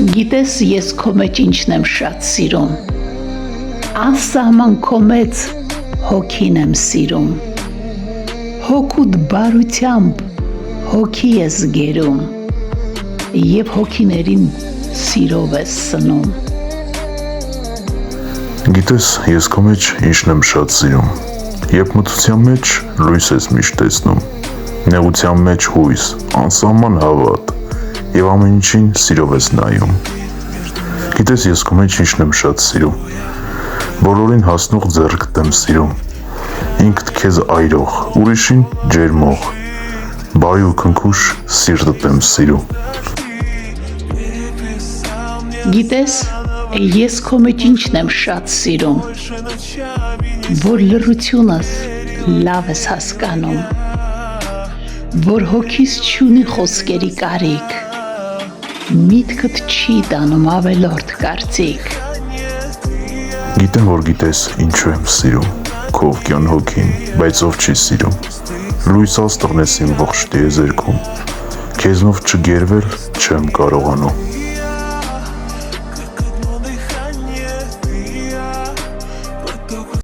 Գիտես ես քո մեջ ինչն եմ շատ սիրում, անսահման քո մեծ հոգին եմ սիրում, հոգուդ բարությամբ հոգի ես գերում, և հոգիներին սիրով ես սնում։ Գիտես ես քո մեջ ինչն եմ շատ սիրում, երբ մթության մեջ լույս ես միշտ տեսնում, նեղության մեջ հույս, անսահման հավատ, և ամեն ինչին սիրով ես նայում։ Գիտես ես քո մեջ ինչն եմ շատ սիրում, բոլորին հասնող ձեռքդ եմ սիրում, ինքդ քեզ այրող, ուրիշին ջերմող, բարի ու քնքուշ սիրտդ եմ սիրում։ Գիտես ես քո մեջ ինչն եմ շատ սիրում, որ լռությունս լավ ես հասկանում, որ հոգիս չունի խոսքերի կարիք, միտքդ չի տանում ավելորդ կարծիք։ Գիտեմ, որ գիտես ինչու եմ սիրում, քո ովքյան հոգին, բայց ով չի սիրում, լույս աստղն ես իմ ողջ տիեզերքում, քեզնով չգերվել չեմ կարողանում։